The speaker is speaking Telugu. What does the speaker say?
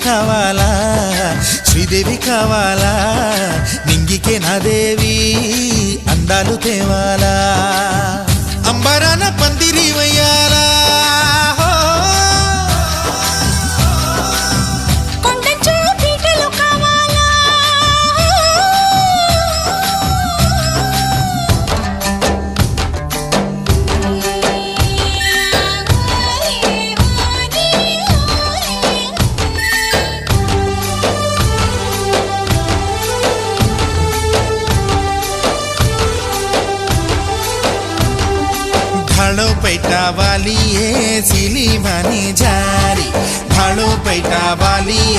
కావాలా శ్రీదేవి కావాలా నింగికే నా దేవి అందాలు తేవాలా అంబరాన పందిరి వయ్యాలా भाड़ो पैटा वाली है सिली मानी जारी भाड़ो पैटा वाली